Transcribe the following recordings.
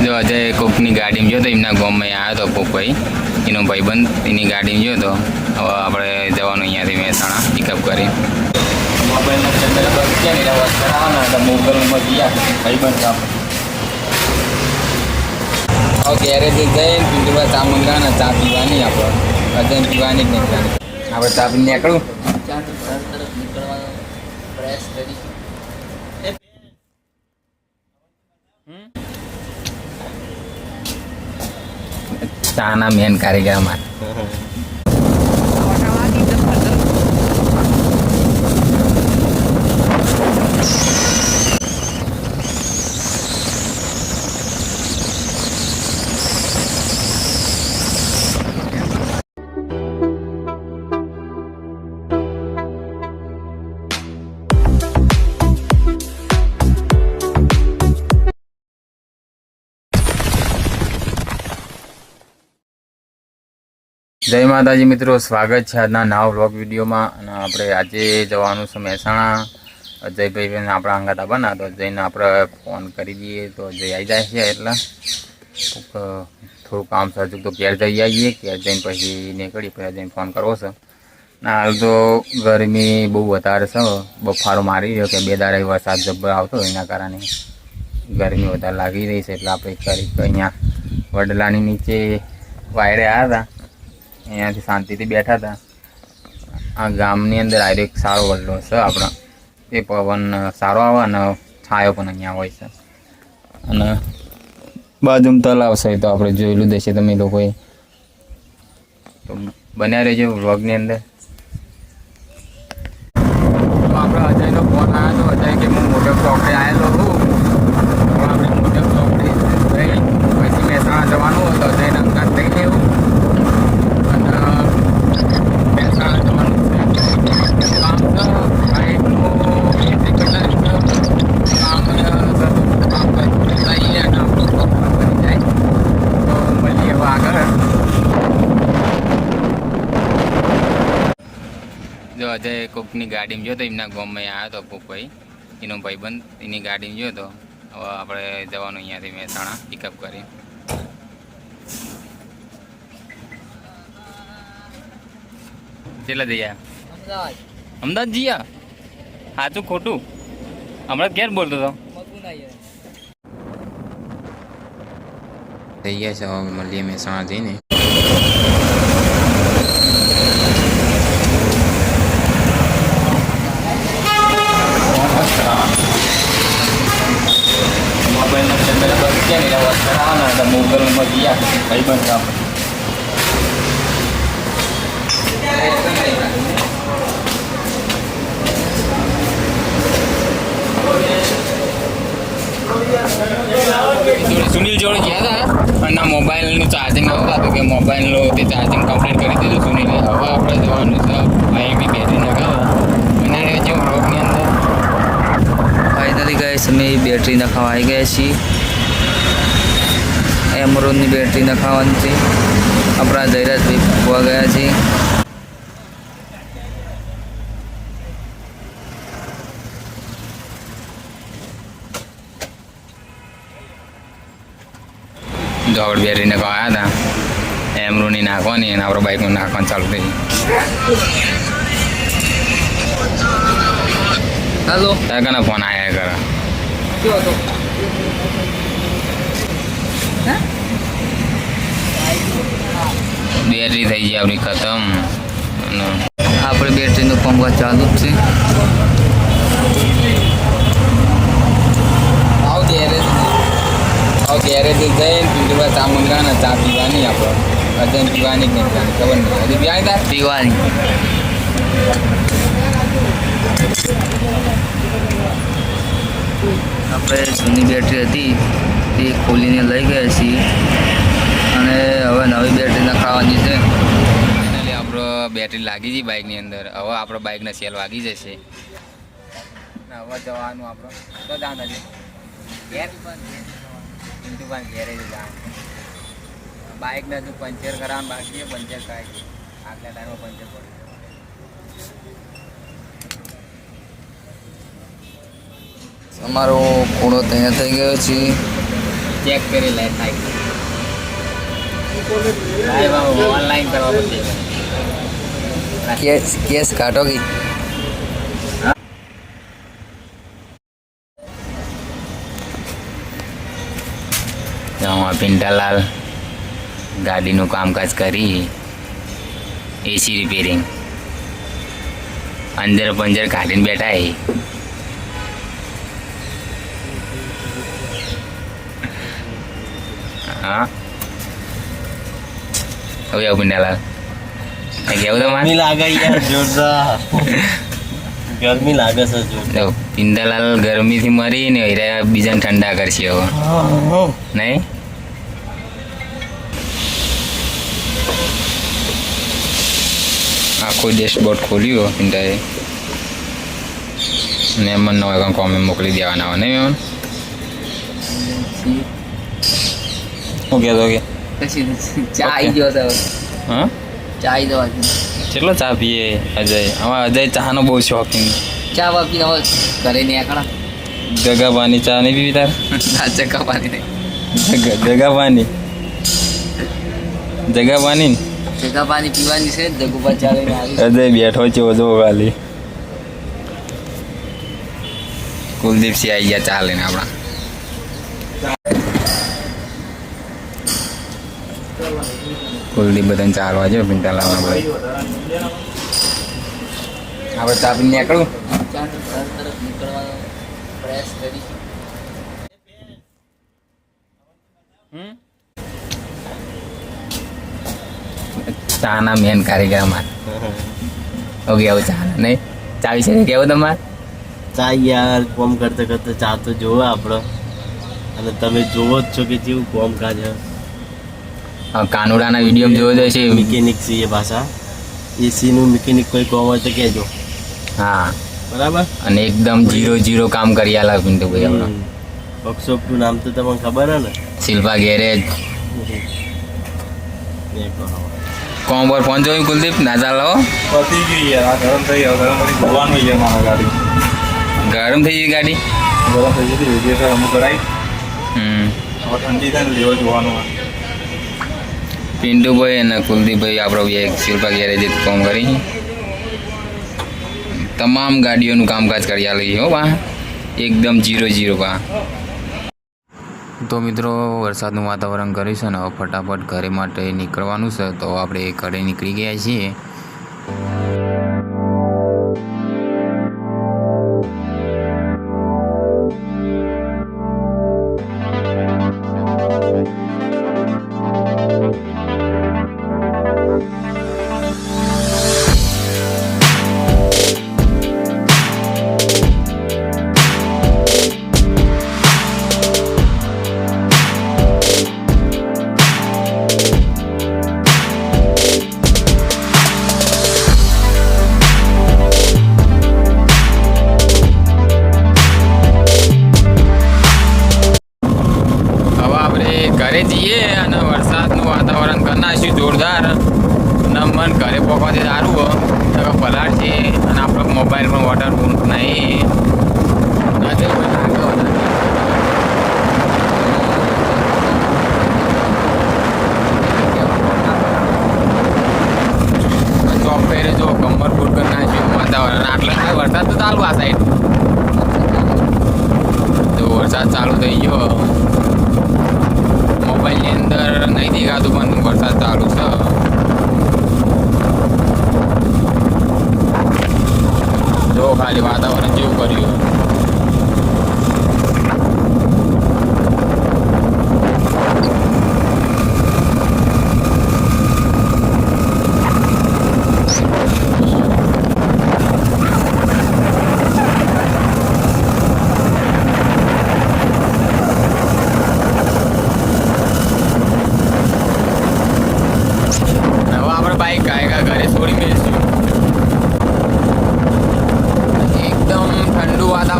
જો અજય કોકની ગાડીમાં ગયો તો એમના ગામમાં આવ્યો તો કોક ભાઈ એનો ભાઈબંધ એની ગાડીમાં ગયો તો હવે આપણે જવાનું અહીંયાથી મહેસાણા પિકઅપ કરી મોબાઈલનો કેમેરા બંધ ક્યાં નહીં વાત કરાવવાના તો મોબાઈલમાં ગયા ભાઈબંધ આપણે ગેરેજ જઈને પીવા ચા મંગાવવાના ચા પીવાની આપણે અજય પીવાની જ નહીં આપણે ચા પીને નીકળું નીકળવાનો પ્રયાસ કરી ચાના મેન કારીગર અમારે જય માતાજી મિત્રો, સ્વાગત છે આજના નવા વ્લોગ વિડીયોમાં. અને આપણે આજે જવાનું છે મહેસાણા. અજયભાઈ આપણા અંગાતા બના તો જઈને આપણે ફોન કરી દઈએ તો જઈ આવી જાય છે. એટલે થોડું કામ સર્જું તો ઘેર જઈ આવીએ, ઘેર જઈને પછી નીકળી પછી જઈને ફોન કરવો છે. ના હાલ તો ગરમી બહુ વધારે છે, બફારો મારી રહ્યો કે 2 દાડા વરસાદ જબ્બર આવતો એના કારણે ગરમી વધારે લાગી રહી છે. એટલે આપણે કરી અહીંયા વડલાની નીચે વાયરે આવ્યા હતા, અહીંયાથી શાંતિથી બેઠા હતા. આ ગામની અંદર આ એક સારો વડલો છે આપણો, એ પવન સારો આવે અને છાયો પણ અહીંયા હોય છે. અને બાજુમાં તલાવ છે તો આપણે જોયેલું દેશે તમે લોકોએ, તો બન્યા રહેજો વ્લોગની અંદર. તો આપણે અજયનો ફોન આવ્યો હતો. અજય કે હું મોટો ચોકડે આવેલો છું, આપણે મોટો ચોકડે જઈ પછી મહેસાણા જવાનું હતું. અજયને અંગાત થઈ લેવું જો અજય કોકની ગાડીમાં ગયો તો એમના ગામમાં આવ્યો તો કોક ભાઈ એનો ભાઈબંધ એની ગાડીમાં ગયો તો હવે આપણે જવાનું અહીંયાથી મહેસાણા પિકઅપ કરી. કેટલા જઈ આવ્યા? અમદાવાદ જીયા? સાચું ખોટું? હમણાં ક્યારે બોલતો હતો? થઈ ગયા છે, હવે મળીએ મહેસાણા જઈને. મોબાઈલનો કેમેરા બંધ ક્યાં નહીં વાત કરાવવાના તો મોબાઈલમાં ગયા ભાઈબંધ આપણે સુનિલ જોડે ગયા હતા અને મોબાઈલનું ચાર્જિંગ આવતા હતું કે મોબાઈલનું તે ચાર્જિંગ કમ્પ્લીટ કરી દીધું સુનિલે. હવે આપણે જવાનું છે બાઈક બી બેટરી નખાવવા અને જે વ્લોગની અંદર ફાઇનલી ગાઈસ અમે બેટરી નખાવા આવી ગયા છીએ. એમરોનની બેટરી નખાવાની છે. આપણા જયરાજભાઈ ફૂવા ગયા છે. જો આપણે બેટરી નાખવા આવ્યા હતા, એમરોની નાખવાની અને આપણે બાઇકનું નાખવાનું ચાલુ થઈ. હાલો તારા ફોન આવ્યા કરા બેટરી થઈ ગઈ આપણી ખતમ. આપણે બેટરીનું પંપ ચાલુ જ છે. ગેરેજ જઈને પીવા ચા મંગાવવાના ચા પીવાની આપણે અજય પીવાની જ નહીં ખબર નહીં હજી પીવાની તા પીવાની. આપણે જૂની બેટરી હતી તે ખોલીને લઈ ગયા છીએ અને હવે નવી બેટરી નખાવાની છે. ફાઇનલી આપણો બેટરી લાગી ગઈ બાઇકની અંદર. હવે આપણો બાઇકને સેલ વાગી જશે. હવે જવાનું આપણો તો જાણ હજી ઘેરે બાઇક ને હજુ પંચર કરાવવાનું બાકી છે. પંચર કરાવી છે આગલા ટાઈમમાં પંચર પડી. અમારો ઘોડો તૈયાર થઈ ગયો છે. ચેક કરી લે થાય ઓનલાઈન કરવા પડશે કેસ કાઢો કે પિંટાલાલ ગાડીનું કામકાજ કરી એસી રિપેરિંગ અંદર પંજર કાઢીને બેઠા એ હા હવે આવું પિંટાલાલ કેવું તમારે લાગે યાર જોરદાર ગરમી લાગે છે જોરદાર પિંટાલાલ ગરમીથી મરીને બીજાને ઠંડા કરશે હવે નહીં આખો ડેશબોર્ડ ખોલ્યો પિંટાએ ને એમાં નવા કંઈ કોમે મોકલી દેવાના હોય નહીં એમ શું કહેતો કે ચા આવી ગયો છે હા ચા આવી જવા કેટલો ચા પીએ અજય આમાં અજય ચાનો બહુ શોખીન ચા વાપી હવે ઘરે નીકળા જગાબાની ચા નહીં પીવી તાર જગાવાની નહીં જગાબાની જગાબાની જગાપાની પીવાની છે જગુપા ચા લઈને આવી અજય બેઠો છે ઓજો ખાલી કુલદીપસિંહ આવી ગયા ચા લઈને આપણા કુલદીપ બધાને ચાલવા જો પિંટાલાલના ભાઈ આપણે ચા પીને નીકળું ચા તરફ નીકળવાનો પ્રયાસ કરી ચાના મેન કારીગર અમારે ઓકે આવું ચા નહીં ચા વિશે કેવું તમારે ચા યાર કોમ કરતા કરતા ચા તો જોવો આપણો અને તમે જોવો જ છો કે જેવું કોમ કાજ કાનુડાના વિડીયો જોયો જાય છે મિકેનિક છીએ પાછા એસીનું મિકેનિક કોઈ કોમ હોય તો કહેજો હા બરાબર અને એકદમ 0-0 કામ કરી આલા પિન્ટુભાઈ આપણો વર્કશોપનું નામ તો તમને ખબર હે ને શિલ્પા ગેરેજ કોમ પર ફોન જોયું કુલદીપ ના ચાલો પતી ગઈ યાર આ ગરમ થઈ ગયો ગરમ પછી ધોવાનું યાર મારા ગાડી ગરમ થઈ ગઈ ગાડી ગરમ થઈ જતી રેડિયેટર અમુક કરાવી હમ હવે ઠંડી થાય ને લેવા જોવાનું પિન્ટુભાઈ અને કુલદીપભાઈ આપણો એક શિલ્પા ગેરેજ કામ કરી તમામ ગાડીઓનું કામકાજ કરી આલી હો બા એકદમ 0-0 બા તો મિત્રો વરસાદનું વાતાવરણ કર્યું છે ને હવે ફટાફટ ઘરે માટે નીકળવાનું છે તો આપણે ઘરે નીકળી ગયા છીએ ઘરે જઈએ અને વરસાદનું વાતાવરણ કરી નાખ્યું જોરદાર નમન ઘરે પહોંચવાથી સારું હો તો પલાળ છે અને આપણો મોબાઈલ પણ વોટરપ્રૂફ નહીં ચોપ પહેરે જો કમર ફૂટ કરી નાખ્યું વાતાવરણ આટલા વરસાદ તો ચાલુ આ સાઈડ જો વરસાદ ચાલુ થઈ ગયો મોબાઈલની અંદર નહીં દેખાતું પણ વરસાદ ચાલુ છે જો ખાલી વાતાવરણ જેવું કર્યું ઘરે છોડી દઈશું એકદમ ઠંડુ વાતાવરણ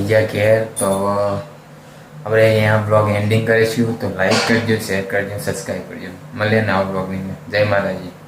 આવી ગયા ઘેર. તો હવે આપણે અહીંયા બ્લોગ એન્ડિંગ કરીશું. તો લાઈક કરજો, શેર કરજો, સબસ્ક્રાઈબ કરજો. મળીએ નવા બ્લોગની. જય માતાજી.